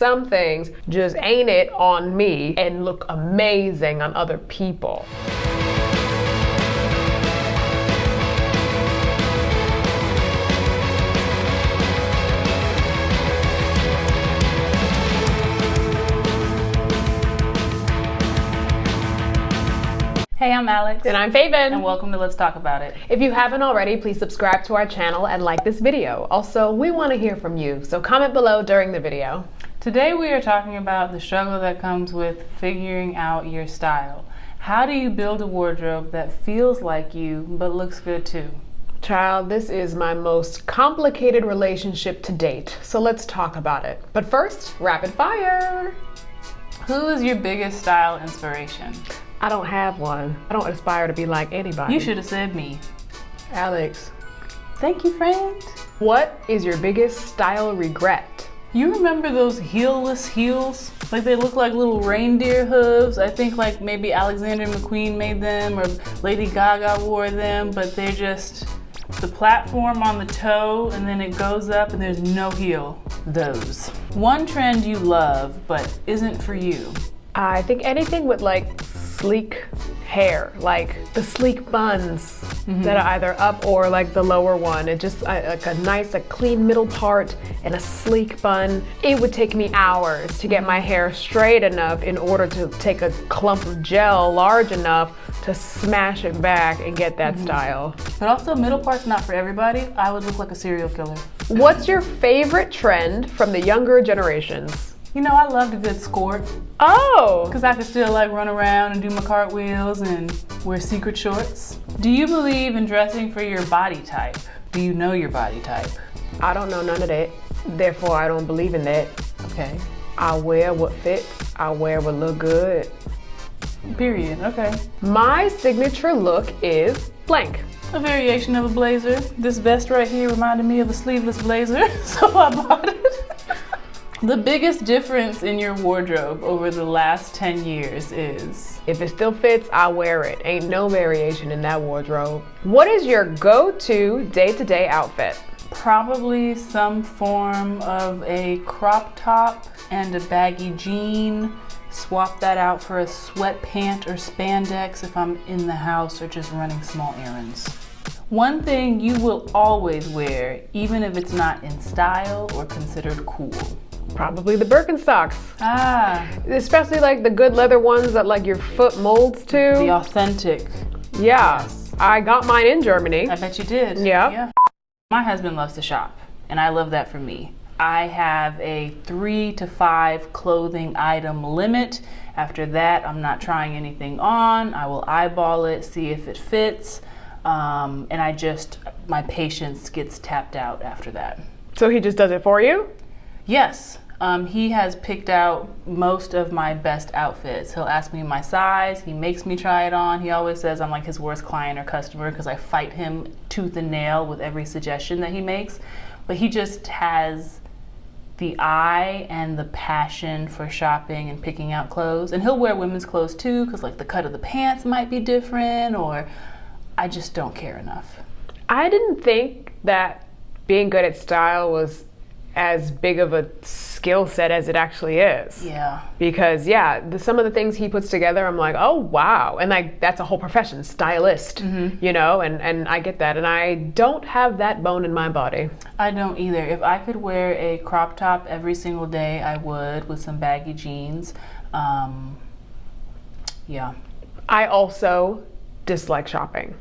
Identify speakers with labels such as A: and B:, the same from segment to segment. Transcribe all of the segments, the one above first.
A: Some things just ain't it on me and look amazing on other people.
B: Hey, I'm Alex.
A: And I'm Faiven.
B: And welcome to Let's Talk About It.
A: If you haven't already, please subscribe to our channel and like this video. Also, we want to hear from you, so comment below during the video.
B: Today we are talking about the struggle that comes with figuring out your style. How do you build a wardrobe that feels like you, but looks good too?
A: Child, this is my most complicated relationship to date, so let's talk about it. But first, rapid fire.
B: Who is your biggest style inspiration?
A: I don't have one. I don't aspire to be like anybody.
B: You should have said me.
A: Alex.
B: Thank you, friend.
A: What is your biggest style regret?
B: You remember those heelless heels? Like they look like little reindeer hooves. I think like maybe Alexander McQueen made them or Lady Gaga wore them, but they're just the platform on the toe and then it goes up and there's no heel. Those. One trend you love but isn't for you.
A: I think anything with like sleek hair, like the sleek buns that are either up or like the lower one. It just like a nice, a clean middle part and a sleek bun. It would take me hours to get my hair straight enough in order to take a clump of gel large enough to smash it back and get that style.
B: But also middle part's not for everybody. I would look like a serial killer.
A: What's your favorite trend from the younger generations?
B: You know, I loved a good skirt.
A: Oh!
B: Because I could still like run around and do my cartwheels and wear secret shorts. Do you believe in dressing for your body type? Do you know your body type?
A: I don't know none of that. Therefore, I don't believe in that.
B: Okay.
A: I wear what fits. I wear what look good.
B: Period. Okay.
A: My signature look is blank.
B: A variation of a blazer. This vest right here reminded me of a sleeveless blazer, so I bought it. The biggest difference in your wardrobe over the last 10 years is?
A: If it still fits, I wear it. Ain't no variation in that wardrobe. What is your go-to day-to-day outfit?
B: Probably some form of a crop top and a baggy jean. Swap that out for a sweatpant or spandex if I'm in the house or just running small errands. One thing you will always wear, even if it's not in style or considered cool.
A: Probably the Birkenstocks.
B: Ah.
A: Especially like the good leather ones that like your foot molds to.
B: The authentic.
A: Yeah.
B: Yes.
A: I got mine in Germany.
B: I bet you did.
A: Yeah.
B: My husband loves to shop, and I love that for me. I have a 3 to 5 clothing item limit. After that, I'm not trying anything on. I will eyeball it, see if it fits, and my patience gets tapped out after that.
A: So he just does it for you?
B: Yes. He has picked out most of my best outfits. He'll ask me my size. He makes me try it on. He always says I'm like his worst client or customer because I fight him tooth and nail with every suggestion that he makes. But he just has the eye and the passion for shopping and picking out clothes. And he'll wear women's clothes too because like the cut of the pants might be different, or I just don't care enough.
A: I didn't think that being good at style was as big of a skill set as it actually is.
B: Yeah.
A: Because some of the things he puts together, I'm like, oh wow. And like that's a whole profession, stylist, you know, and I get that. And I don't have that bone in my body.
B: I don't either. If I could wear a crop top every single day, I would, with some baggy jeans. Yeah.
A: I also dislike shopping.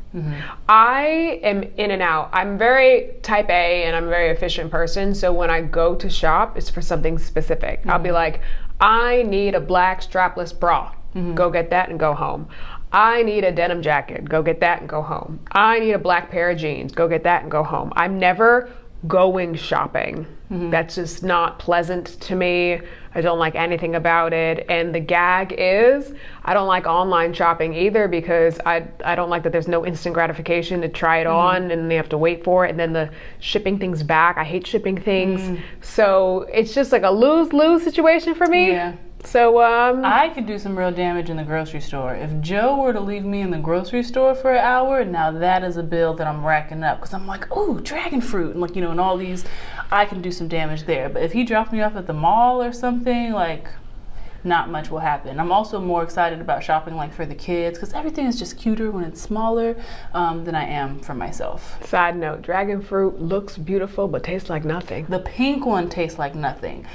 A: I am in and out. I'm very type A and I'm a very efficient person. So when I go to shop, it's for something specific. I'll be like, I need a black strapless bra. Go get that and go home. I need a denim jacket. Go get that and go home. I need a black pair of jeans. Go get that and go home. I'm never going shopping. That's just not pleasant to me. I don't like anything about it. And the gag is, I don't like online shopping either because I don't like that there's no instant gratification to try it on and they have to wait for it. And then the shipping things back. I hate shipping things. So it's just like a lose-lose situation for me.
B: Yeah.
A: So
B: I could do some real damage in the grocery store. If Joe were to leave me in the grocery store for an hour, now that is a bill that I'm racking up because I'm like, ooh, dragon fruit, and like, you know, and all these I can do some damage there. But if he dropped me off at the mall or something, like, not much will happen. I'm also more excited about shopping like for the kids because everything is just cuter when it's smaller than I am for myself.
A: Side note, dragon fruit looks beautiful but tastes like nothing.
B: The pink one tastes like nothing.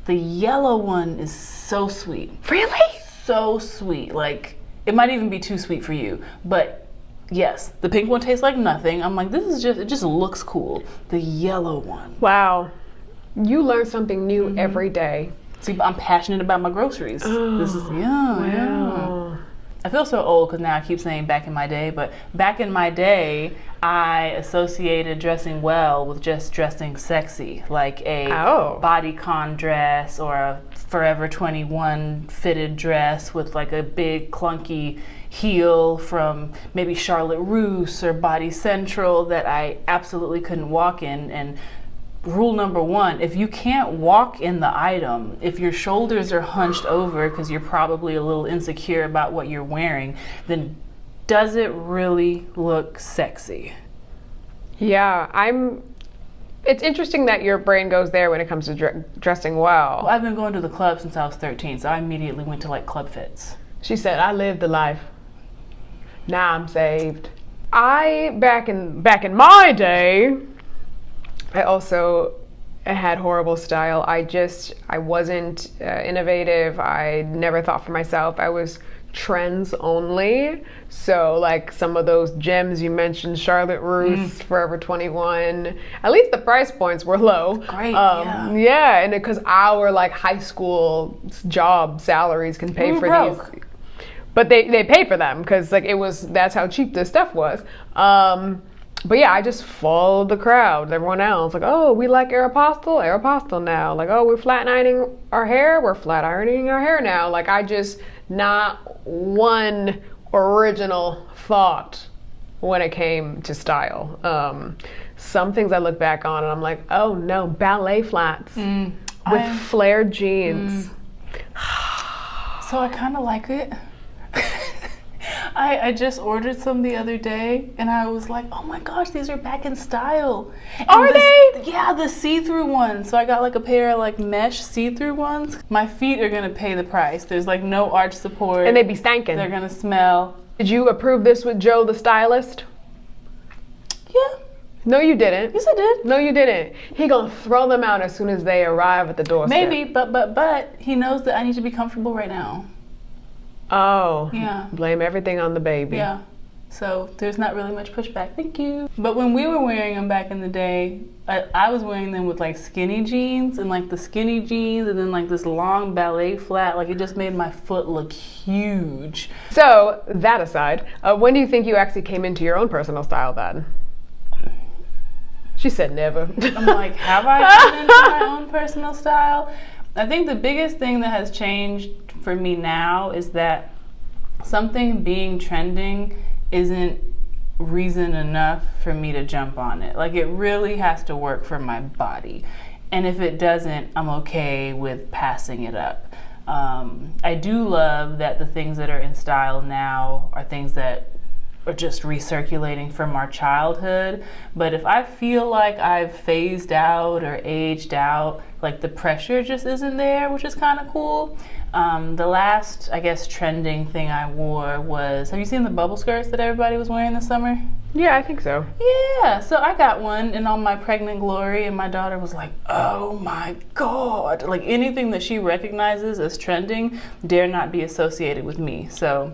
B: The yellow one is so sweet.
A: Really?
B: So sweet. Like, it might even be too sweet for you. But yes, the pink one tastes like nothing. I'm like, it just looks cool. The yellow one.
A: Wow. You learn something new every day.
B: See, I'm passionate about my groceries. This is, yeah. I feel so old because now I keep saying back in my day, but back in my day, I associated dressing well with just dressing sexy, like a bodycon dress or a Forever 21 fitted dress with like a big clunky heel from maybe Charlotte Russe or Body Central that I absolutely couldn't walk in. And rule number one, if you can't walk in the item, if your shoulders are hunched over because you're probably a little insecure about what you're wearing, then does it really look sexy?
A: Yeah, it's interesting that your brain goes there when it comes to dressing well.
B: Well, I've been going to the club since I was 13, so I immediately went to like club fits.
A: She said, I lived the life. Now I'm saved. Back in my day, I had horrible style. I wasn't innovative. I never thought for myself. I was trends only. So like some of those gems you mentioned, Charlotte Russe, Forever 21, at least the price points were low.
B: Great,
A: yeah, and because our like high school job salaries can pay for these. But they paid for them because like that's how cheap this stuff was. But yeah, I just followed the crowd, everyone else. Like, oh, we like Aeropostale now. Like, oh, we're flat ironing our hair now. Like, not one original thought when it came to style. Some things I look back on and I'm like, oh no, ballet flats with flared jeans.
B: So I kind of like it. I just ordered some the other day and I was like, oh my gosh, these are back in style.
A: Are they?
B: Yeah, the see-through ones. So I got like a pair of like mesh see-through ones. My feet are gonna pay the price. There's like no arch support.
A: And they be stankin'.
B: They're gonna smell.
A: Did you approve this with Joe the stylist?
B: Yeah.
A: No, you didn't.
B: Yes, I did.
A: No, you didn't. He gonna throw them out as soon as they arrive at the doorstep.
B: Maybe, but he knows that I need to be comfortable right now.
A: Oh,
B: yeah.
A: Blame everything on the baby.
B: Yeah, so there's not really much pushback. Thank you. But when we were wearing them back in the day, I was wearing them with like skinny jeans and like the skinny jeans and then like this long ballet flat. Like it just made my foot look huge.
A: So that aside, when do you think you actually came into your own personal style then? She said never.
B: I'm like, have I come into my own personal style? I think the biggest thing that has changed for me now is that something being trending isn't reason enough for me to jump on it. Like it really has to work for my body. And if it doesn't, I'm okay with passing it up. I do love that the things that are in style now are things that are just recirculating from our childhood. But if I feel like I've phased out or aged out, like the pressure just isn't there, which is kind of cool. The last, I guess, trending thing I wore was, have you seen the bubble skirts that everybody was wearing this summer?
A: Yeah, I think so.
B: Yeah, so I got one in all my pregnant glory and my daughter was like, oh my God. Like anything that she recognizes as trending dare not be associated with me. So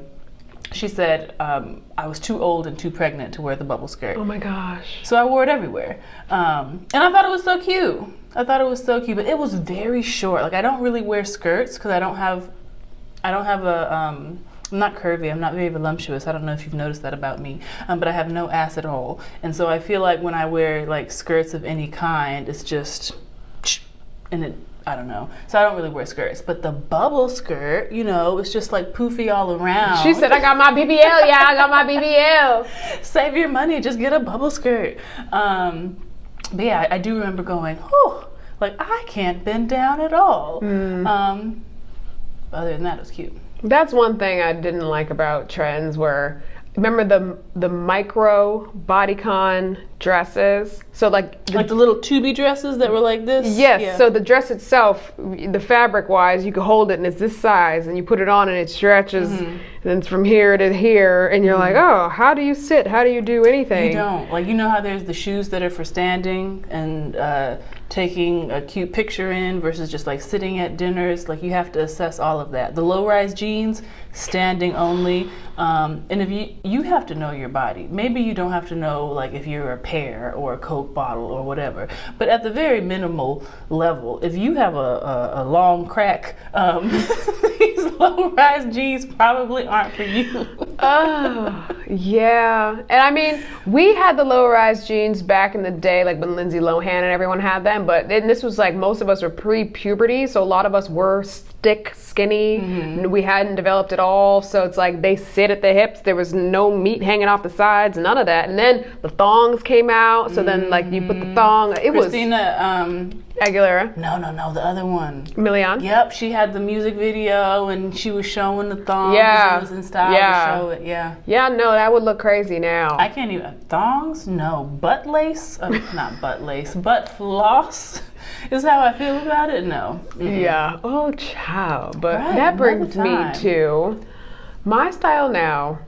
B: she said I was too old and too pregnant to wear the bubble skirt. Oh
A: my gosh.
B: So I wore it everywhere. And I thought it was so cute. But it was very short. Like I don't really wear skirts because I don't have I'm not curvy, I'm not very voluptuous. I don't know if you've noticed that about me, but I have no ass at all. And so I feel like when I wear like skirts of any kind, it's just, I don't know. So I don't really wear skirts. But the bubble skirt, it's just like poofy all around.
A: She said, I got my BBL, I got my BBL.
B: Save your money, just get a bubble skirt. But yeah, I do remember going, like I can't bend down at all. Other than that, it was cute.
A: That's one thing I didn't like about trends where remember the micro bodycon dresses? So like
B: the little tubey dresses that were like this?
A: Yes.
B: Yeah.
A: So the dress itself, the fabric wise, you could hold it and it's this size, and you put it on and it stretches, and it's from here to here, and you're like, oh, how do you sit? How do you do anything?
B: You don't. Like, you know how there's the shoes that are for standing and taking a cute picture in versus just like sitting at dinners? Like, you have to assess all of that. The low-rise jeans, standing only. And if you have to know your body. Maybe you don't have to know like if you're a pear or a Coke bottle or whatever. But at the very minimal level, if you have a long crack, these low-rise jeans probably aren't for you.
A: Oh, yeah. And I mean, we had the low-rise jeans back in the day, like when Lindsay Lohan and everyone had them. But then this was like, most of us were pre-puberty, so a lot of us were thick, skinny. We hadn't developed it all, so it's like they sit at the hips. There was no meat hanging off the sides, none of that. And then the thongs came out, so then like you put the thong. It
B: Christina,
A: Aguilera.
B: No, the other one.
A: Milian.
B: Yep, she had the music video and she was showing the thongs.
A: Yeah.
B: It was in style to show it. Yeah.
A: Yeah, no, that would look crazy now.
B: I can't even thongs. No, butt lace. Not butt lace. Butt floss is how I feel about it. No.
A: Yeah. Oh, chow. But
B: Right,
A: that brings
B: another
A: me
B: time.
A: to my style now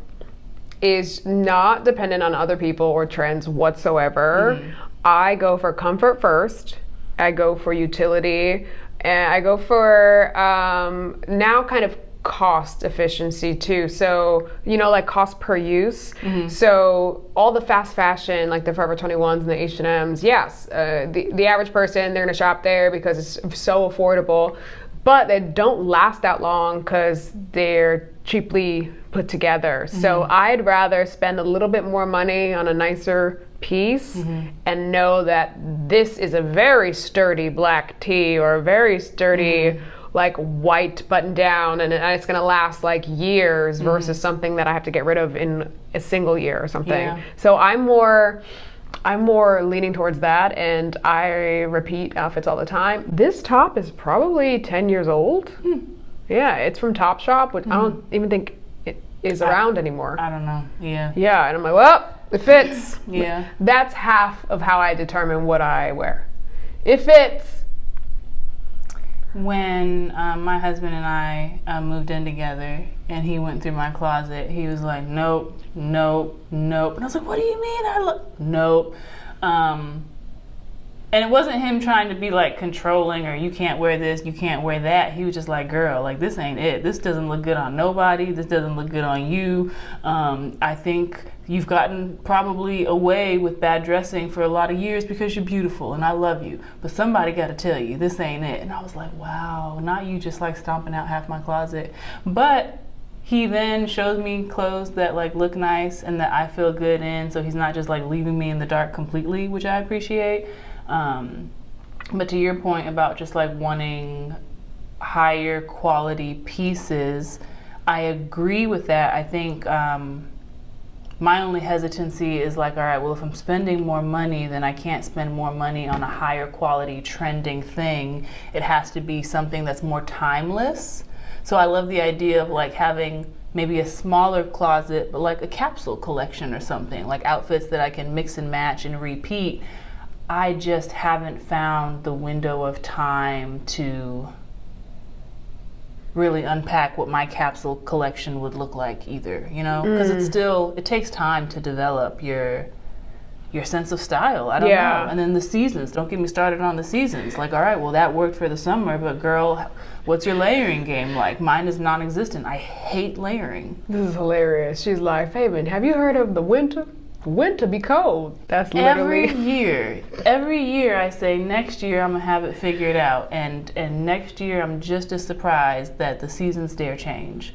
A: is not dependent on other people or trends whatsoever. I go for comfort first. I go for utility, and I go for now kind of cost efficiency too. So, you know, like cost per use. So all the fast fashion, like the Forever 21s and the H&Ms, yes, the average person, they're gonna shop there because it's so affordable, but they don't last that long because they're cheaply put together. So I'd rather spend a little bit more money on a nicer piece and know that this is a very sturdy black tee or a very sturdy like white button down, and it's gonna last like years versus something that I have to get rid of in a single year or something.
B: Yeah.
A: So I'm more leaning towards that, and I repeat outfits all the time. This top is probably 10 years old. Yeah, it's from Topshop, which I don't even think it is around anymore.
B: I don't know. Yeah.
A: Yeah, and I'm like, well, it fits.
B: Yeah.
A: That's half of how I determine what I wear. It fits.
B: When my husband and I moved in together and he went through my closet, he was like, nope, nope, nope. And I was like, what do you mean? Nope. And it wasn't him trying to be like controlling or you can't wear this, you can't wear that. He was just like, girl, like this ain't it. This doesn't look good on nobody. This doesn't look good on you. I think you've gotten probably away with bad dressing for a lot of years because you're beautiful and I love you. But somebody got to tell you this ain't it. And I was like, wow, not you just like stomping out half my closet. But he then shows me clothes that like look nice and that I feel good in. So he's not just like leaving me in the dark completely, which I appreciate. But to your point about just like wanting higher quality pieces, I agree with that. I think my only hesitancy is like, all right, well, if I'm spending more money, then I can't spend more money on a higher quality trending thing. It has to be something that's more timeless. So I love the idea of like having maybe a smaller closet, but like a capsule collection or something, like outfits that I can mix and match and repeat. I just haven't found the window of time to really unpack what my capsule collection would look like either, you know? Because it takes time to develop your sense of style. I don't know. And then the seasons, don't get me started on the seasons. Like, all right, well, that worked for the summer, but girl, what's your layering game like? Mine is non-existent. I hate layering.
A: This is hilarious. She's like, Faiven, have you heard of the winter? Winter be cold. That's literally
B: every year I say next year I'm gonna have it figured out, and next year I'm just as surprised that the seasons dare change.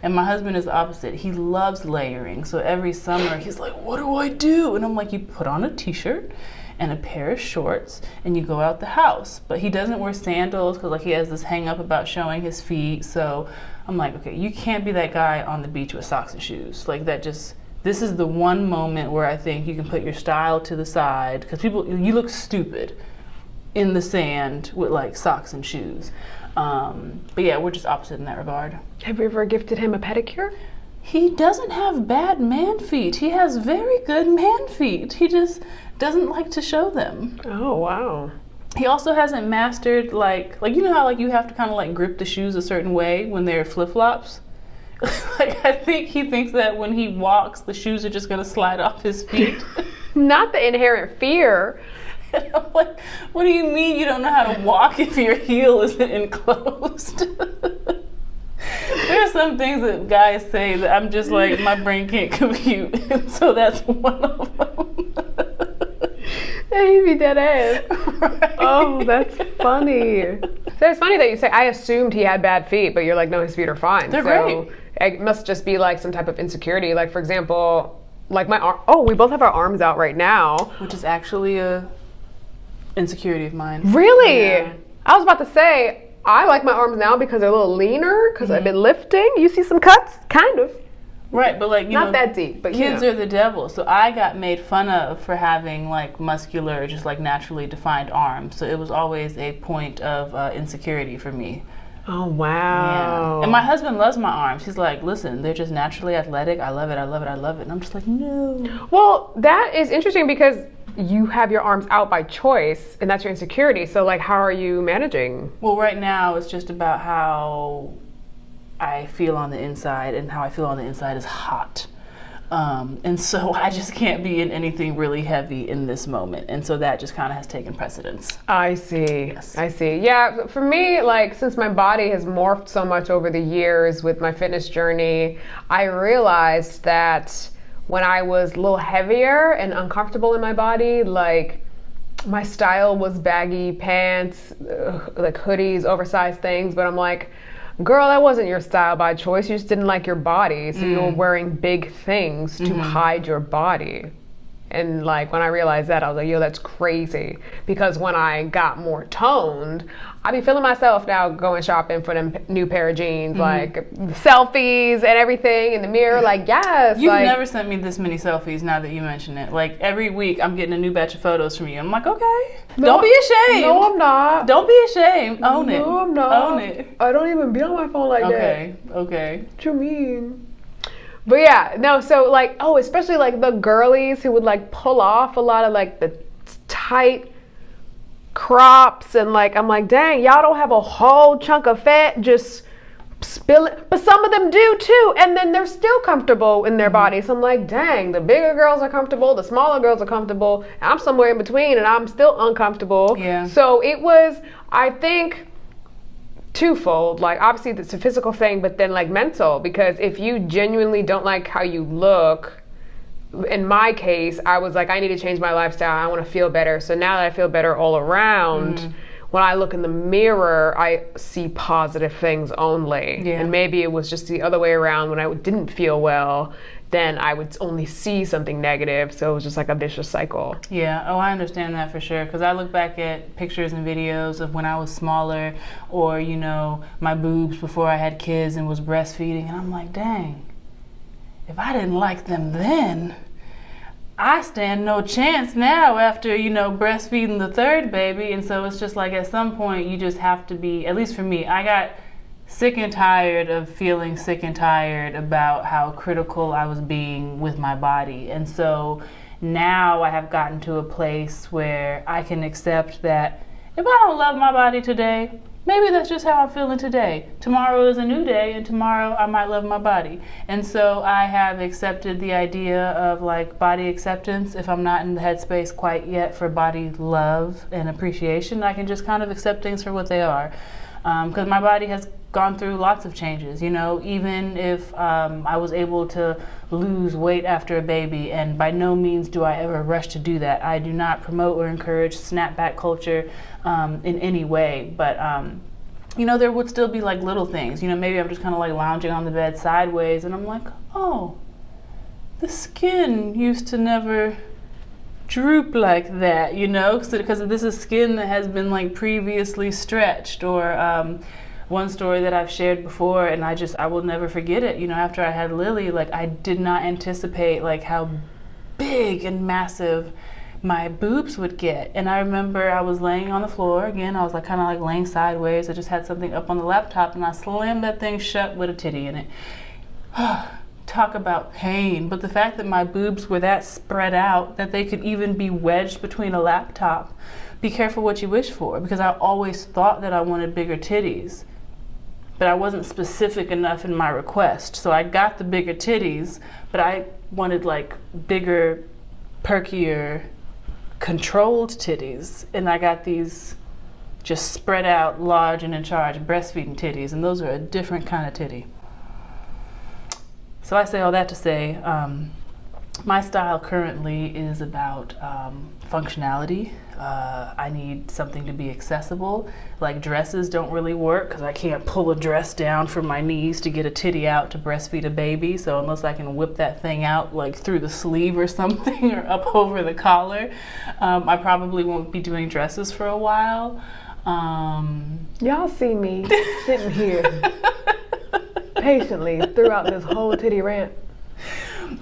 B: And my husband is the opposite. He loves layering, so every summer he's like, what do I do? And I'm like, you put on a t-shirt and a pair of shorts and you go out the house. But he doesn't wear sandals because like he has this hang up about showing his feet. So I'm like, okay, you can't be that guy on the beach with socks and shoes. Like that just, this is the one moment where I think you can put your style to the side, because you look stupid in the sand with like socks and shoes. But yeah, we're just opposite in that regard.
A: Have you ever gifted him a pedicure?
B: He doesn't have bad man feet. He has very good man feet. He just doesn't like to show them.
A: Oh, wow.
B: He also hasn't mastered like you know how like you have to kind of like grip the shoes a certain way when they're flip-flops? Like I think he thinks that when he walks, the shoes are just gonna slide off his feet.
A: Not the inherent fear.
B: And I'm like, what do you mean you don't know how to walk if your heel isn't enclosed? There are some things that guys say that I'm just like, my brain can't compute. And so that's one of them.
A: He'd be dead ass.
B: Right.
A: Oh, that's funny. So it's funny that you say, I assumed he had bad feet, but you're like, no, his feet are fine.
B: They're
A: so
B: great.
A: It must just be like some type of insecurity. Like, for example, like my arm. Oh, we both have our arms out right now.
B: Which is actually a insecurity of mine.
A: Really?
B: Yeah.
A: I was about to say, I like my arms now because they're a little leaner, because I've been lifting. You see some cuts? Kind of.
B: Right, but like, you
A: Not
B: know,
A: that deep, but
B: kids
A: you know.
B: are the devil. So I got made fun of for having like muscular, just like naturally defined arms. So it was always a point of insecurity for me.
A: Oh, wow.
B: Yeah. And my husband loves my arms. He's like, listen, they're just naturally athletic. I love it, I love it, I love it. And I'm just like, no.
A: Well, that is interesting because you have your arms out by choice, and that's your insecurity. So, like, how are you managing?
B: Well, right now it's just about how I feel on the inside, and how I feel on the inside is hot. And so I just can't be in anything really heavy in this moment. And so that just kind of has taken precedence.
A: I see.
B: Yes.
A: I see. Yeah, for me, like, since my body has morphed so much over the years with my fitness journey, I realized that when I was a little heavier and uncomfortable in my body, like, my style was baggy pants, like hoodies, oversized things, but I'm like, girl, that wasn't your style by choice. You just didn't like your body. So you were wearing big things to hide your body. And like when I realized that, I was like, yo, that's crazy. Because when I got more toned, I be feeling myself now going shopping for them new pair of jeans, like selfies and everything in the mirror. Like, yes.
B: You've
A: like,
B: never sent me this many selfies now that you mention it. Like every week I'm getting a new batch of photos from you. I'm like, okay. Don't be ashamed.
A: No, I'm not.
B: Don't be ashamed. Own it.
A: No, I'm not.
B: Own it.
A: I don't even be on my phone like that.
B: Okay. Okay.
A: What you mean? But yeah, no, so like, oh, especially like the girlies who would like pull off a lot of like the tight crops, and like, I'm like, dang, y'all don't have a whole chunk of fat just spilling, but some of them do too, and then they're still comfortable in their body. So I'm like, dang, the bigger girls are comfortable, the smaller girls are comfortable, and I'm somewhere in between and I'm still uncomfortable.
B: Yeah.
A: So it was, I think, twofold. Like, obviously it's a physical thing, but then like mental, because if you genuinely don't like how you look, in my case, I was like, I need to change my lifestyle. I want to feel better. So now that I feel better all around, when I look in the mirror, I see positive things only.
B: Yeah.
A: And maybe it was just the other way around. When I didn't feel well, then I would only see something negative. So it was just like a vicious cycle.
B: Yeah, oh, I understand that for sure. Because I look back at pictures and videos of when I was smaller, or, you know, my boobs before I had kids and was breastfeeding. And I'm like, dang, if I didn't like them then, I stand no chance now after, you know, breastfeeding the third baby. And so it's just like at some point you just have to be, at least for me, I got sick and tired of feeling sick and tired about how critical I was being with my body. And so now I have gotten to a place where I can accept that if I don't love my body today, maybe that's just how I'm feeling today. Tomorrow is a new day, and tomorrow I might love my body. And so I have accepted the idea of like body acceptance. If I'm not in the headspace quite yet for body love and appreciation, I can just kind of accept things for what they are. Because my body has gone through lots of changes, you know, even if I was able to lose weight after a baby, and by no means do I ever rush to do that. I do not promote or encourage snapback culture in any way, but you know, there would still be like little things, you know, maybe I'm just kind of like lounging on the bed sideways and I'm like, oh, the skin used to never droop like that, you know, because this is skin that has been like previously stretched. Or one story that I've shared before, and I will never forget it, you know, after I had Lily, like I did not anticipate like how big and massive my boobs would get. And I remember I was laying on the floor again, I was like kind of like laying sideways, I just had something up on the laptop and I slammed that thing shut with a titty in it. talk about pain, but the fact that my boobs were that spread out that they could even be wedged between a laptop. Be careful what you wish for, because I always thought that I wanted bigger titties, but I wasn't specific enough in my request. So I got the bigger titties, but I wanted like bigger, perkier, controlled titties, and I got these just spread out, large and in charge breastfeeding titties, and those are a different kind of titty. So I say all that to say, my style currently is about functionality. I need something to be accessible. Like dresses don't really work because I can't pull a dress down from my knees to get a titty out to breastfeed a baby. So unless I can whip that thing out like through the sleeve or something or up over the collar, I probably won't be doing dresses for a while.
A: Y'all see me sitting here patiently throughout this whole titty rant.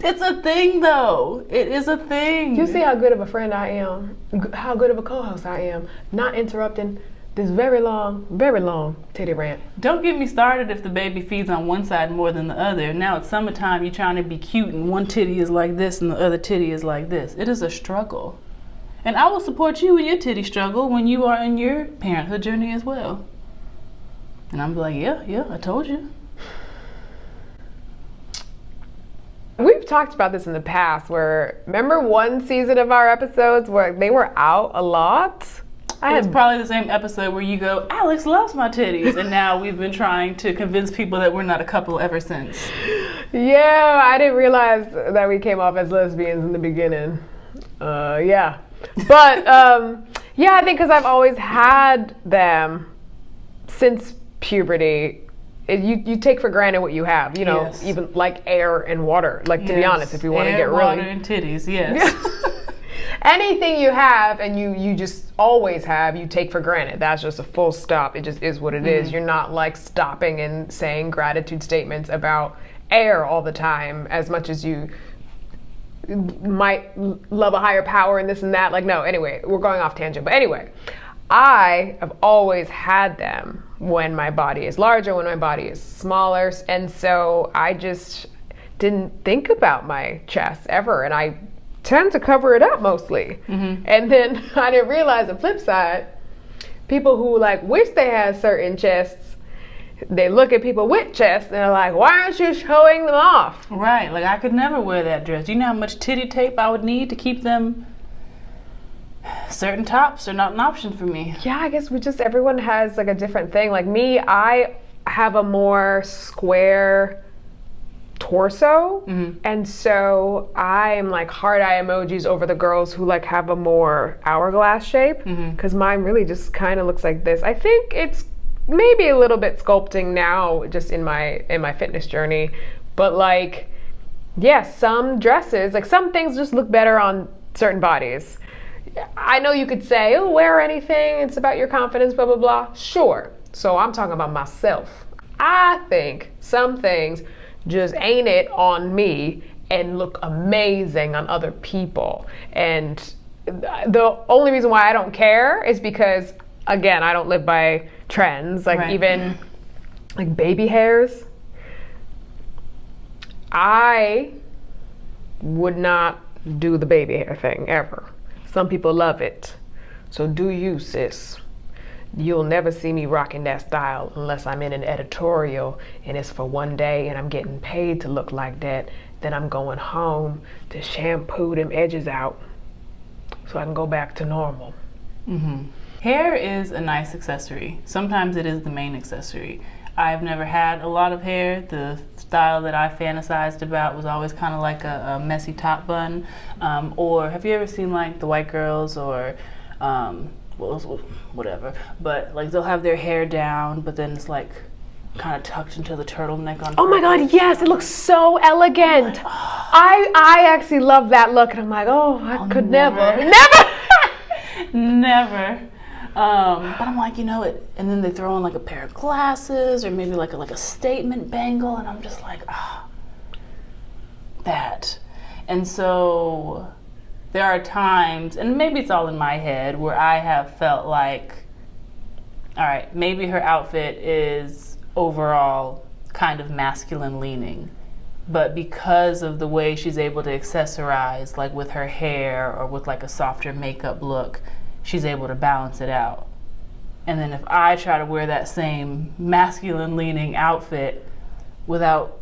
B: It's a thing, though. It is a thing.
A: You see how good of a friend I am, how good of a co-host I am, not interrupting this very long titty rant.
B: Don't get me started if the baby feeds on one side more than the other. Now it's summertime, you're trying to be cute, and one titty is like this and the other titty is like this. It is a struggle. And I will support you in your titty struggle when you are in your parenthood journey as well. And I'm like, yeah, I told you.
A: We've talked about this in the past where, remember one season of our episodes where they were out a lot?
B: It's probably the same episode where you go, Alex loves my titties, and now we've been trying to convince people that we're not a couple ever since.
A: Yeah, I didn't realize that we came off as lesbians in the beginning. Yeah. But, yeah, I think because I've always had them since puberty. You take for granted what you have, you know, yes. Even like air and water. Like, to be honest, if you want to get really...
B: water and titties, yes.
A: Anything you have and you just always have, you take for granted. That's just a full stop. It just is what it is. You're not like stopping and saying gratitude statements about air all the time as much as you might love a higher power and this and that. Like, no, anyway, we're going off tangent. But anyway, I have always had them when my body is larger, when my body is smaller. And so I just didn't think about my chest ever. And I tend to cover it up mostly. And then I didn't realize the flip side, people who like wish they had certain chests, they look at people with chests and they're like, why aren't you showing them off?
B: Right, like I could never wear that dress. Do you know how much titty tape I would need to keep them? Certain tops are not an option for me.
A: Yeah, I guess everyone has like a different thing. Like me, I have a more square torso, and so I'm like heart eye emojis over the girls who like have a more hourglass shape, because mine really just kind of looks like this. I think it's maybe a little bit sculpting now, just in my fitness journey, but like, yeah, some dresses, like some things just look better on certain bodies. I know you could say, oh, wear anything, it's about your confidence, blah, blah, blah. Sure. So I'm talking about myself. I think some things just ain't it on me and look amazing on other people. And the only reason why I don't care is because, again, I don't live by trends. Like even like baby hairs. I would not do the baby hair thing ever. Some people love it. So do you, sis. You'll never see me rocking that style unless I'm in an editorial and it's for one day and I'm getting paid to look like that. Then I'm going home to shampoo them edges out so I can go back to normal.
B: Hair is a nice accessory. Sometimes it is the main accessory. I've never had a lot of hair. The style that I fantasized about was always kind of like a messy top bun. Or have you ever seen like the white girls or whatever, but like they'll have their hair down, but then it's like kind of tucked into the turtleneck on.
A: Oh my God, yes, it looks so elegant. Like, oh. I actually love that look, and I'm like, oh, I could never. But I'm like, you know it, and then they throw in like a pair of glasses or maybe like a statement bangle, and I'm just like, that. And so there are times, and maybe it's all in my head, where I have felt like, all right, maybe her outfit is overall kind of masculine leaning,
B: but because of the way she's able to accessorize, like with her hair or with like a softer makeup look, she's able to balance it out. And then if I try to wear that same masculine leaning outfit without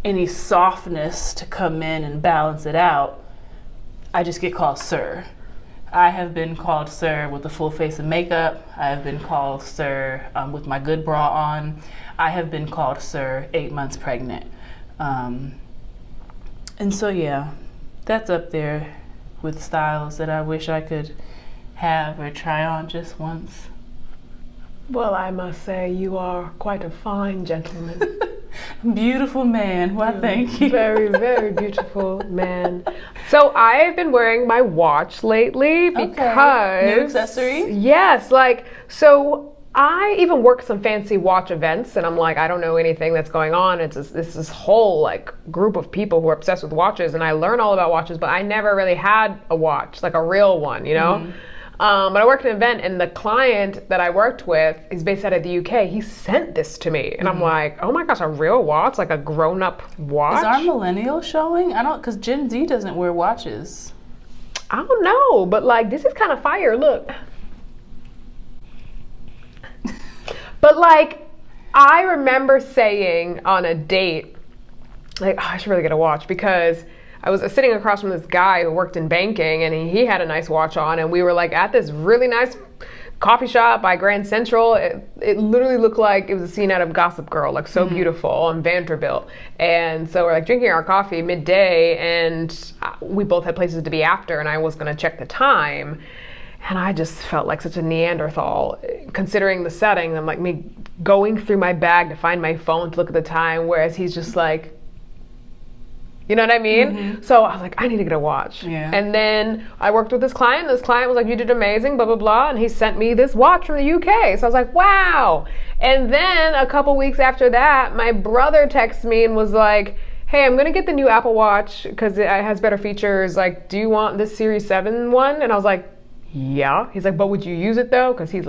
B: any softness to come in and balance it out, I just get called sir. I have been called sir with a full face of makeup. I have been called sir with my good bra on. I have been called sir 8 months pregnant. And so yeah, that's up there with styles that I wish I could have or try on just once.
A: Well, I must say you are quite a fine gentleman.
B: Beautiful man. Why, thank you.
A: Very, very beautiful man. So I've been wearing my watch lately because...
B: New accessory?
A: Yes, so I even work some fancy watch events, and I'm like, I don't know anything that's going on. It's this whole group of people who are obsessed with watches, and I learn all about watches, but I never really had a watch, like a real one, you know? Mm-hmm. But I worked at an event, and the client that I worked with is based out of the UK. He sent this to me, and I'm like, oh my gosh, a real watch, like a grown-up watch?
B: Is our millennial showing? Because Gen Z doesn't wear watches.
A: I don't know, but this is kind of fire. Look. But I remember saying on a date, I should really get a watch, because I was sitting across from this guy who worked in banking, and he had a nice watch on, and we were at this really nice coffee shop by Grand Central. It literally looked like it was a scene out of Gossip Girl, so beautiful, on Vanderbilt. And so we're drinking our coffee midday, and we both had places to be after, and I was gonna check the time. And I just felt like such a Neanderthal, considering the setting. I'm me going through my bag to find my phone to look at the time, whereas he's just you know what I mean? Mm-hmm. So I was I need to get a watch.
B: Yeah.
A: And then I worked with this client. This client was you did amazing, blah, blah, blah. And he sent me this watch from the UK. So I was wow. And then a couple weeks after that, my brother texted me and was hey, I'm going to get the new Apple Watch because it has better features. Do you want this Series 7 one? And I was yeah. He's but would you use it though? Because he's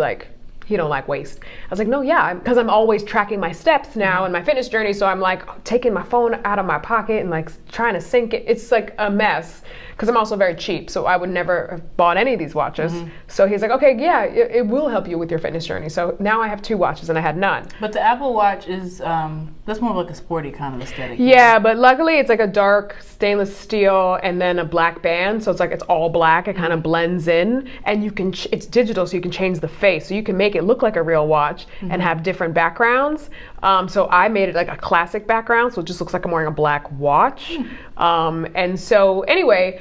A: he don't like waste. I was no, yeah, because I'm always tracking my steps now in my fitness journey. So I'm taking my phone out of my pocket and trying to sync it. It's a mess because I'm also very cheap. So I would never have bought any of these watches. Mm-hmm. So he's okay, yeah, it will help you with your fitness journey. So now I have 2 watches and I had none.
B: But the Apple Watch is, that's more of a sporty kind of aesthetic.
A: Yeah, but luckily it's a dark stainless steel and then a black band. So it's all black. It kind of blends in, and you can, it's digital, so you can change the face. So you can make it look like a real watch and have different backgrounds. So I made it a classic background, so it just looks like I'm wearing a black watch. And so anyway,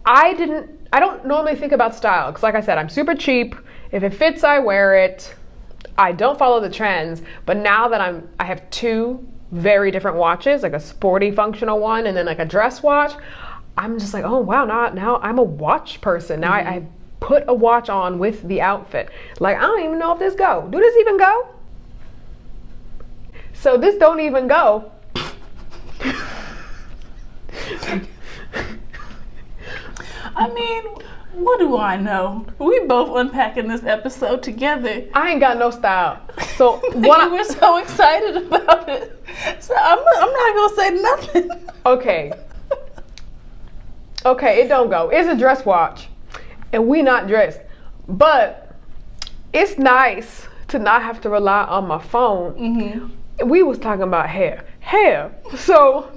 A: I don't normally think about style, because like I said, I'm super cheap. If it fits, I wear it. I don't follow the trends, but now that I have 2 very different watches, a sporty functional one and then a dress watch, I'm just oh wow, now I'm a watch person. Now I put a watch on with the outfit. I don't even know if this go. Do this even go? So this don't even go.
B: I mean, what do I know? We both unpacking this episode together.
A: I ain't got no style. So what
B: we're so excited about it. So I'm not gonna say nothing.
A: Okay, it don't go. It's a dress watch, and we not dressed, but it's nice to not have to rely on my phone. Mm-hmm. We was talking about hair. So.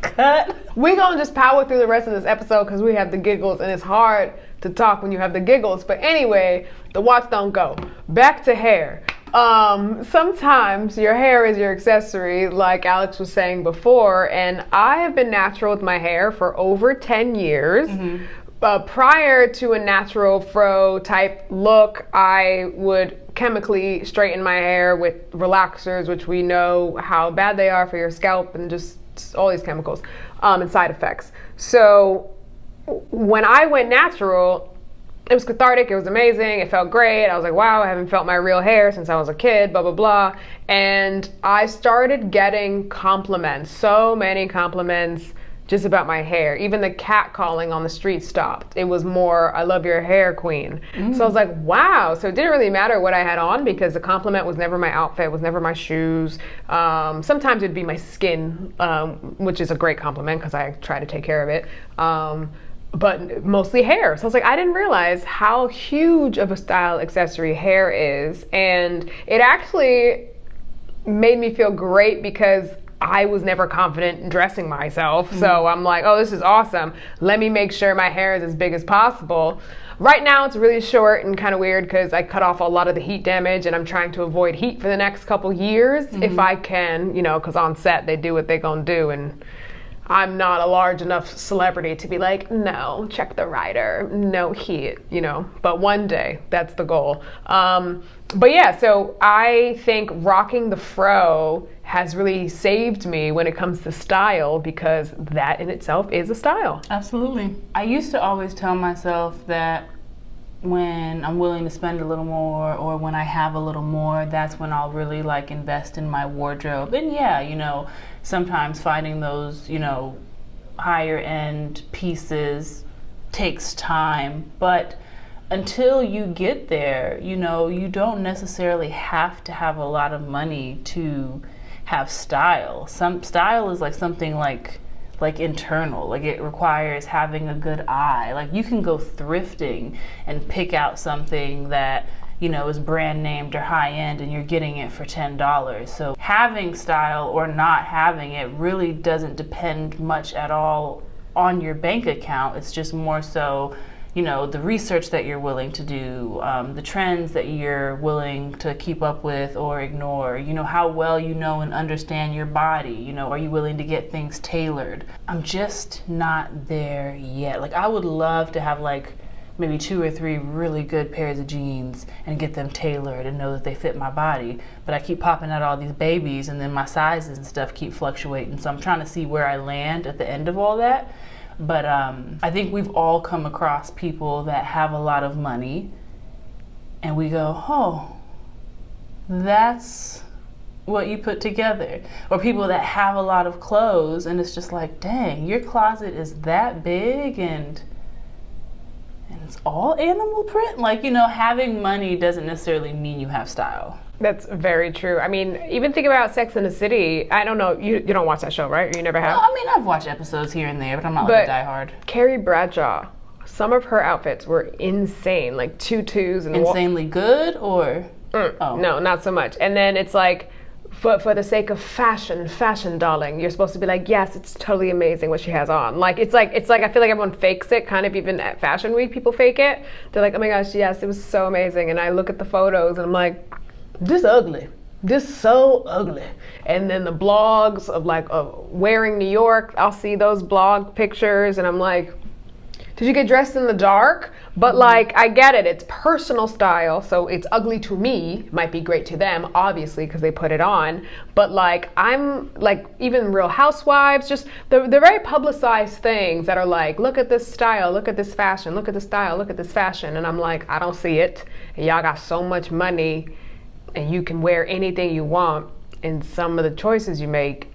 B: Cut.
A: We're gonna just power through the rest of this episode because we have the giggles, and it's hard to talk when you have the giggles. But anyway, the watch don't go. Back to hair. Sometimes your hair is your accessory, like Alex was saying before, and I have been natural with my hair for over 10 years. Mm-hmm. Prior to a natural fro type look, I would chemically straighten my hair with relaxers, which we know how bad they are for your scalp, and just all these chemicals and side effects. So when I went natural, it was cathartic, it was amazing, it felt great. I was wow, I haven't felt my real hair since I was a kid, blah, blah, blah. And I started getting compliments, so many compliments, just about my hair. Even the cat calling on the street stopped. It was more, I love your hair, queen. So I was like, wow. So it didn't really matter what I had on because the compliment was never my outfit, was never my shoes. Sometimes it'd be my skin, which is a great compliment because I try to take care of it. But mostly hair. So I was like, I didn't realize how huge of a style accessory hair is. And it actually made me feel great because I was never confident in dressing myself. So I'm like, oh, this is awesome. Let me make sure my hair is as big as possible. Right now it's really short and kind of weird because I cut off a lot of the heat damage and I'm trying to avoid heat for the next couple years if I can, you know, because on set they do what they gonna do, and I'm not a large enough celebrity to be like, no, check the rider, no heat, you know, but one day, that's the goal. But yeah, so I think rocking the fro has really saved me when it comes to style because that in itself is a style.
B: Absolutely. I used to always tell myself that when I'm willing to spend a little more or when I have a little more, that's when I'll really like invest in my wardrobe. And yeah, you know, sometimes finding those, you know, higher end pieces takes time, but until you get there, you know, you don't necessarily have to have a lot of money to have style. Some style is like something like internal, like it requires having a good eye. Like you can go thrifting and pick out something that, you know, is brand named or high end and you're getting it for $10. So having style or not having it really doesn't depend much at all on your bank account. It's just more so, you know, the research that you're willing to do, the trends that you're willing to keep up with or ignore, you know, how well you know and understand your body, you know, are you willing to get things tailored? I'm just not there yet. Like I would love to have like maybe 2 or 3 really good pairs of jeans and get them tailored and know that they fit my body, but I keep popping out all these babies and then my sizes and stuff keep fluctuating, so I'm trying to see where I land at the end of all that. But I think we've all come across people that have a lot of money and we go, oh, that's what you put together. Or people that have a lot of clothes and it's just like, dang, your closet is that big and it's all animal print. Like, you know, having money doesn't necessarily mean you have style.
A: That's very true. I mean, even think about Sex and the City. I don't know, you don't watch that show, right? Or you never have?
B: Well, I mean, I've watched episodes here and there, but I'm not like a diehard.
A: Carrie Bradshaw, some of her outfits were insane, like tutus and
B: insanely good, or
A: no, not so much. And then it's like, for the sake of fashion, darling, you're supposed to be like, yes, it's totally amazing what she has on. Like it's like I feel like everyone fakes it, kind of. Even at Fashion Week, people fake it. They're like, oh my gosh, yes, it was so amazing. And I look at the photos and I'm like, this ugly. This so ugly. And then the blogs of like wearing New York, I'll see those blog pictures and I'm like, did you get dressed in the dark? But like, I get it, it's personal style, so it's ugly to me, might be great to them, obviously, because they put it on. But like, I'm like, even Real Housewives, just the very publicized things that are like, look at this style, look at this fashion, look at this style, look at this fashion. And I'm like, I don't see it. And y'all got so much money and you can wear anything you want. And some of the choices you make,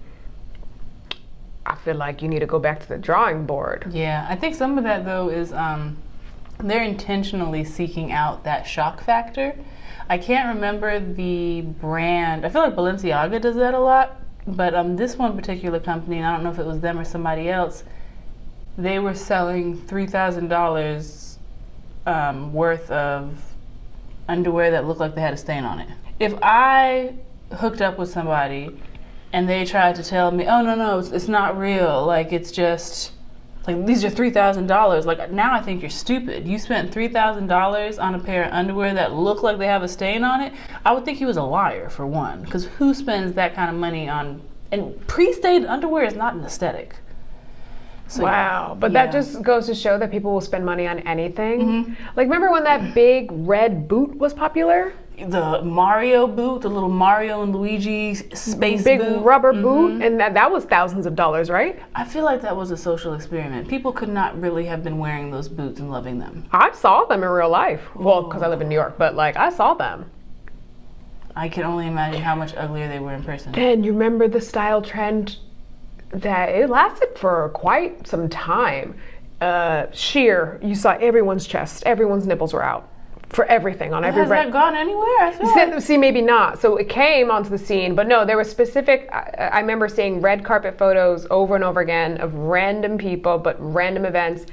A: I feel like you need to go back to the drawing board.
B: Yeah, I think some of that though is they're intentionally seeking out that shock factor. I can't remember the brand. I feel like Balenciaga does that a lot, but this one particular company, and I don't know if it was them or somebody else, they were selling $3,000 worth of underwear that looked like they had a stain on it. If I hooked up with somebody and they tried to tell me, oh, no, it's not real, like it's just, like these are $3,000, like now I think you're stupid. You spent $3,000 on a pair of underwear that look like they have a stain on it. I would think he was a liar, for one, because who spends that kind of money on, and pre-stained underwear is not an aesthetic. So,
A: wow, but that just goes to show that people will spend money on anything. Like, remember when that big red boot was popular?
B: The Mario boot, the little Mario and Luigi space
A: big
B: boot.
A: Rubber boot, and that was thousands of dollars, right?
B: I feel like that was a social experiment. People could not really have been wearing those boots and loving them.
A: I saw them in real life. Well, because I live in New York, but like I saw them.
B: I can only imagine how much uglier they were in person.
A: Then you remember the style trend that it lasted for quite some time. Sheer, you saw everyone's chest, everyone's nipples were out. For everything on every brand.
B: Has that gone anywhere? I feel like.
A: See, maybe not. So it came onto the scene, but no, there was specific. I remember seeing red carpet photos over and over again of random people, but random events,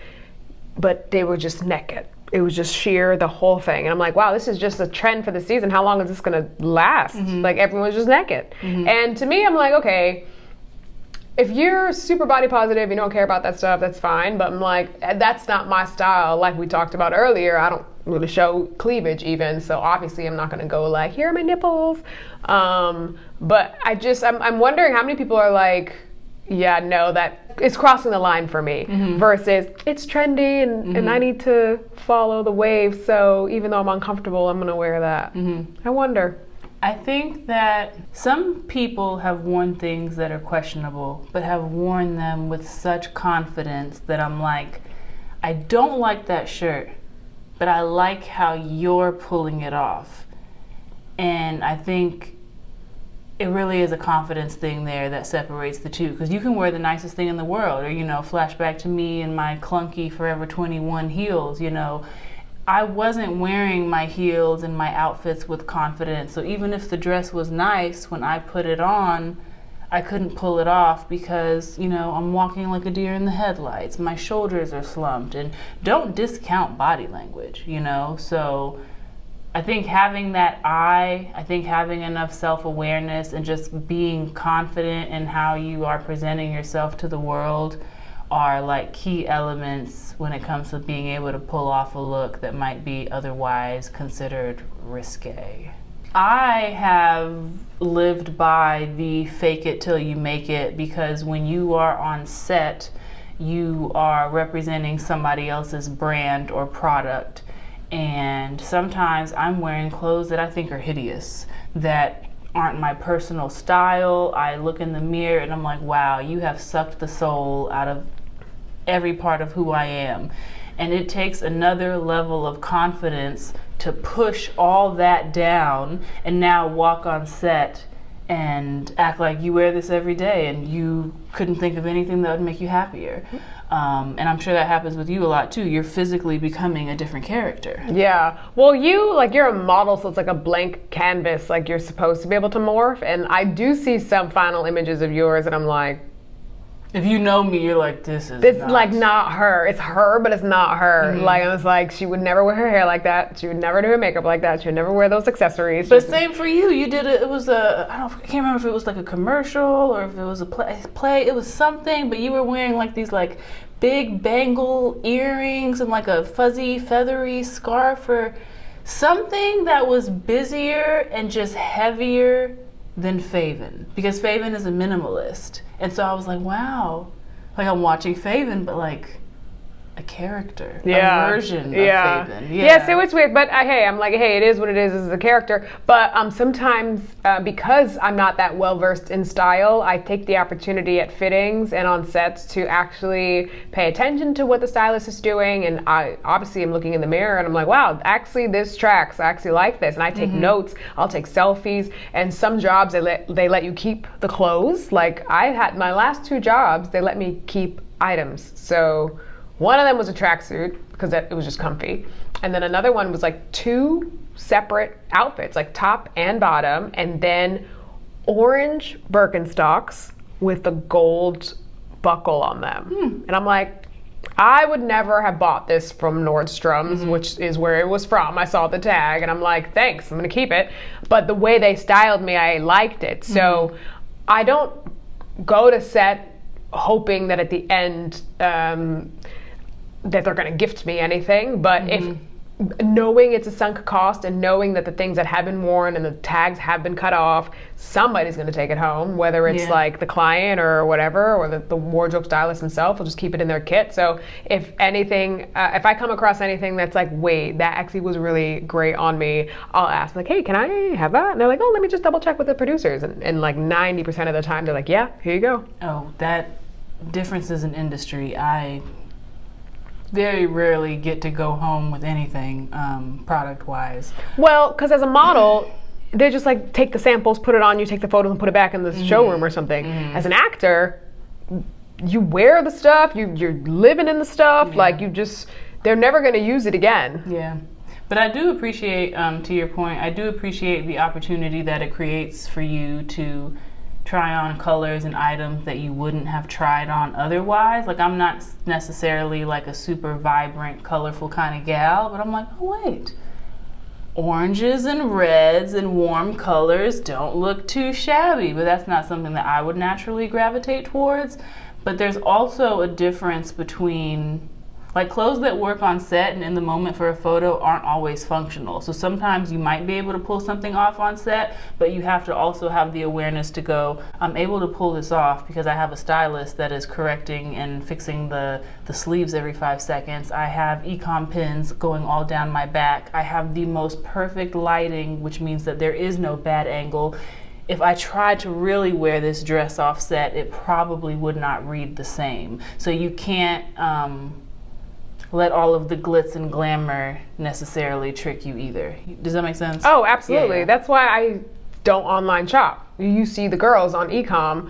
A: but they were just naked. It was just sheer, the whole thing. And I'm like, wow, this is just a trend for the season. How long is this going to last? Like, everyone's just naked. And to me, I'm like, okay, if you're super body positive, you don't care about that stuff, that's fine. But I'm like, that's not my style. Like we talked about earlier, I don't really show cleavage even. So obviously I'm not going to go like, here are my nipples. But I'm wondering how many people are like, yeah, no, that is crossing the line for me versus it's trendy and I need to follow the wave. So even though I'm uncomfortable, I'm going to wear that. I wonder.
B: I think that some people have worn things that are questionable, but have worn them with such confidence that I'm like, I don't like that shirt, but I like how you're pulling it off. And I think it really is a confidence thing there that separates the two. Because you can wear the nicest thing in the world, or, flashback to me and my clunky Forever 21 heels, I wasn't wearing my heels and my outfits with confidence. So even if the dress was nice, when I put it on, I couldn't pull it off because, I'm walking like a deer in the headlights. My shoulders are slumped. And don't discount body language, So I think having that having enough self-awareness and just being confident in how you are presenting yourself to the world are like key elements when it comes to being able to pull off a look that might be otherwise considered risque. I have lived by the fake it till you make it, because when you are on set, you are representing somebody else's brand or product. And sometimes I'm wearing clothes that I think are hideous, that aren't my personal style. I look in the mirror and I'm like, wow, you have sucked the soul out of every part of who I am. And it takes another level of confidence to push all that down and now walk on set and act like you wear this every day and you couldn't think of anything that would make you happier. And I'm sure that happens with you a lot too. You're physically becoming a different character.
A: Yeah. Well, you're a model, so it's like a blank canvas, like you're supposed to be able to morph. And I do see some final images of yours and I'm like,
B: if you know me, you're like, this is
A: like not her. It's her, but it's not her. Like, I was like, she would never wear her hair like that. She would never do her makeup like that. She would never wear those accessories.
B: But same for you. You did it. It was I can't remember if it was like a commercial or if it was a play. It was something, but you were wearing like these like big bangle earrings and like a fuzzy, feathery scarf or something that was busier and just heavier than Faiven, because Faiven is a minimalist. And so I was like, wow, like I'm watching Faiven, but like a character, a version of Faiven.
A: Yeah, so it's weird, but I'm like, hey, it is what it is. This is a character. But sometimes because I'm not that well versed in style, I take the opportunity at fittings and on sets to actually pay attention to what the stylist is doing. And I obviously am looking in the mirror and I'm like, wow, actually this tracks. I actually like this. And I take notes. I'll take selfies. And some jobs they let you keep the clothes. Like I had my last 2 jobs, they let me keep items. So one of them was a tracksuit because it was just comfy. And then another one was like 2 separate outfits, like top and bottom, and then orange Birkenstocks with the gold buckle on them. And I'm like, I would never have bought this from Nordstrom's, which is where it was from. I saw the tag and I'm like, thanks, I'm gonna keep it. But the way they styled me, I liked it. So I don't go to set hoping that at the end, that they're going to gift me anything, but if knowing it's a sunk cost and knowing that the things that have been worn and the tags have been cut off, somebody's going to take it home, whether it's like the client or whatever, or the wardrobe stylist himself will just keep it in their kit. So if anything, if I come across anything that's like, wait, that actually was really great on me, I'll ask like, hey, can I have that? And they're like, oh, let me just double check with the producers. And like 90% of the time, they're like, yeah, here you go.
B: Oh, that differences in industry. I very rarely get to go home with anything product-wise.
A: Well, because as a model, they just like take the samples, put it on you, take the photos and put it back in the showroom or something. As an actor, you wear the stuff, you're living in the stuff, like they're never going to use it again.
B: Yeah. But I do appreciate, to your point, I do appreciate the opportunity that it creates for you to try on colors and items that you wouldn't have tried on otherwise. Like, I'm not necessarily like a super vibrant, colorful kind of gal, but I'm like, oh wait, oranges and reds and warm colors don't look too shabby. But that's not something that I would naturally gravitate towards. But there's also a difference between, like, clothes that work on set and in the moment for a photo aren't always functional. So sometimes you might be able to pull something off on set, but you have to also have the awareness to go, I'm able to pull this off because I have a stylist that is correcting and fixing the sleeves every 5 seconds. I have e-com pins going all down my back. I have the most perfect lighting, which means that there is no bad angle. If I tried to really wear this dress off set, it probably would not read the same. So you can't let all of the glitz and glamour necessarily trick you either. Does that make sense?
A: Oh, absolutely.
B: Yeah.
A: That's why I don't online shop. You see the girls on e-com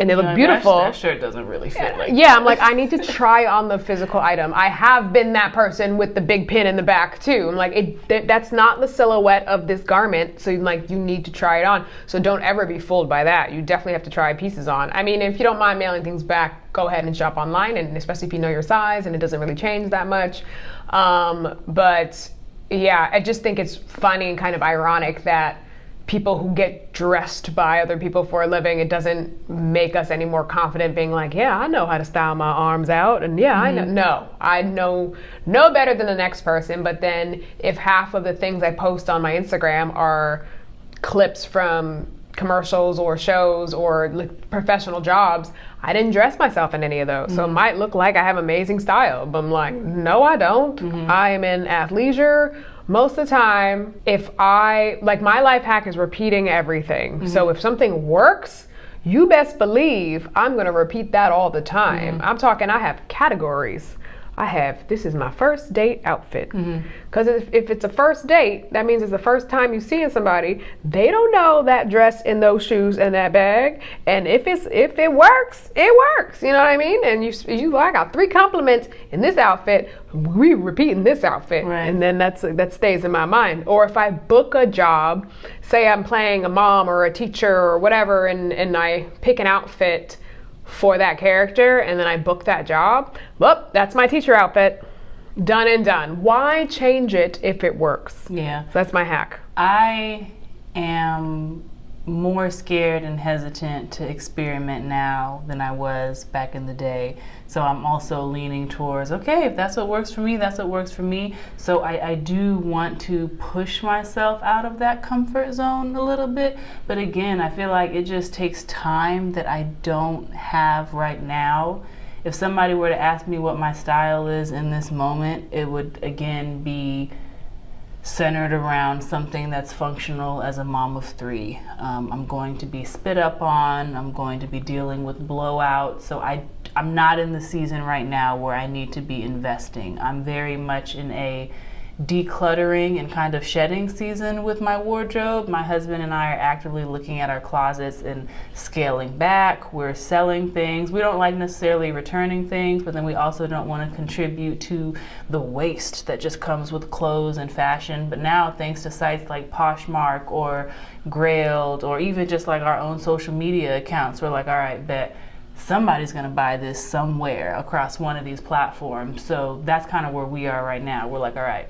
A: and they look beautiful.
B: That shirt doesn't really fit.
A: Yeah, I'm like, I need to try on the physical item. I have been that person with the big pin in the back too. I'm like, that's not the silhouette of this garment, so like, you need to try it on. So don't ever be fooled by that. You definitely have to try pieces on. I mean, if you don't mind mailing things back, go ahead and shop online, and especially if you know your size and it doesn't really change that much. But yeah, I just think it's funny and kind of ironic that people who get dressed by other people for a living, it doesn't make us any more confident being like, yeah, I know how to style my arms out, and yeah, I know. No, I know better than the next person. But then if half of the things I post on my Instagram are clips from commercials or shows or like professional jobs, I didn't dress myself in any of those. So it might look like I have amazing style, but I'm like, no, I don't. I am in athleisure. Most of the time, my life hack is repeating everything. So if something works, you best believe I'm going to repeat that all the time. I'm talking, I have categories. This is my first date outfit. Because if it's a first date, that means it's the first time you're seeing somebody. They don't know that dress and those shoes and that bag. And if it works, it works. You know what I mean? And I got 3 compliments in this outfit. We repeating this outfit.
B: Right.
A: And then that stays in my mind. Or if I book a job, say I'm playing a mom or a teacher or whatever, and I pick an outfit for that character, and then I book that job, well, that's my teacher outfit. Done and done. Why change it if it works?
B: Yeah.
A: So that's my hack.
B: I am more scared and hesitant to experiment now than I was back in the day. So I'm also leaning towards, okay, if that's what works for me, that's what works for me. So I do want to push myself out of that comfort zone a little bit. But again, I feel like it just takes time that I don't have right now. If somebody were to ask me what my style is in this moment, it would again be centered around something that's functional as a mom of 3. I'm going to be spit up on, I'm going to be dealing with blowout, so I'm not in the season right now where I need to be investing. I'm very much in a decluttering and kind of shedding season with my wardrobe. My husband and I are actively looking at our closets and scaling back. We're selling things. We don't like necessarily returning things, but then we also don't want to contribute to the waste that just comes with clothes and fashion. But now, thanks to sites like Poshmark or Grailed, or even just like our own social media accounts, we're like, all right, bet somebody's going to buy this somewhere across one of these platforms. So that's kind of where we are right now. We're like, all right,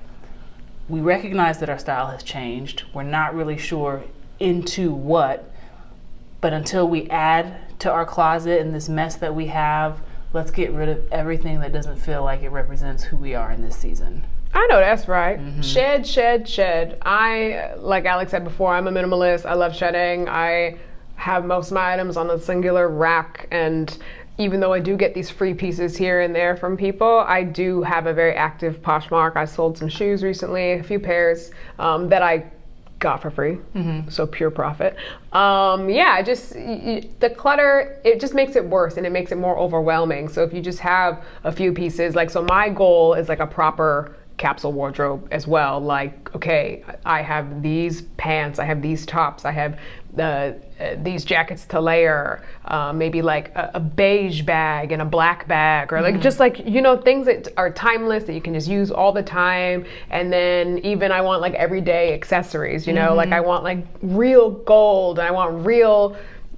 B: we recognize that our style has changed. We're not really sure into what, but until we add to our closet and this mess that we have, let's get rid of everything that doesn't feel like it represents who we are in this season.
A: I know that's right. Shed. Like Alex said before, I'm a minimalist. I love shedding. I have most of my items on a singular rack, and even though I do get these free pieces here and there from people, I do have a very active Poshmark. I sold some shoes recently, a few pairs that I got for free, so pure profit. The clutter, it just makes it worse, and it makes it more overwhelming. So if you just have a few pieces, like, so my goal is like a proper capsule wardrobe as well. Like, okay, I have these pants, I have these tops, I have these jackets to layer, maybe like a beige bag and a black bag, or like just like, you know, things that are timeless that you can just use all the time. And then even I want like everyday accessories, you know, like I want like real gold, and I want real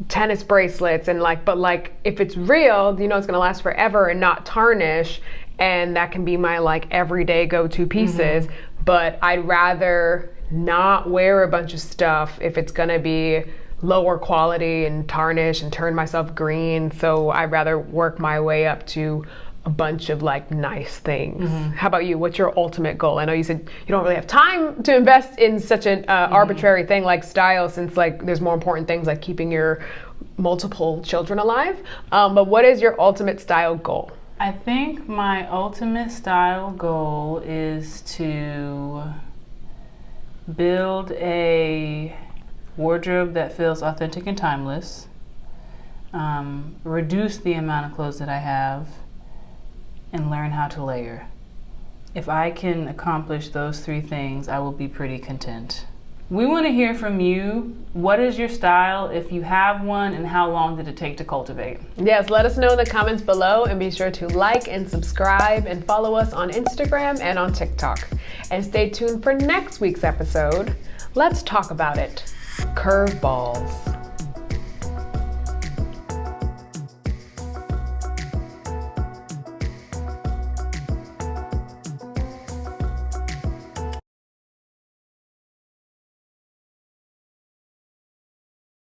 A: tennis bracelets, and like, but like if it's real, you know, it's gonna last forever and not tarnish, and that can be my like everyday go-to pieces. But I'd rather not wear a bunch of stuff if it's gonna be lower quality and tarnish and turn myself green. So I'd rather work my way up to a bunch of like nice things. How about you? What's your ultimate goal? I know you said you don't really have time to invest in such an arbitrary thing like style, since like there's more important things like keeping your multiple children alive. But what is your ultimate style goal?
B: I think my ultimate style goal is to build a wardrobe that feels authentic and timeless, reduce the amount of clothes that I have, and learn how to layer. If I can accomplish those three things, I will be pretty content. We want to hear from you. What is your style, if you have one, and how long did it take to cultivate?
A: Yes, let us know in the comments below, and be sure to like and subscribe and follow us on Instagram and on TikTok. And stay tuned for next week's episode. Let's talk about it. Curveballs.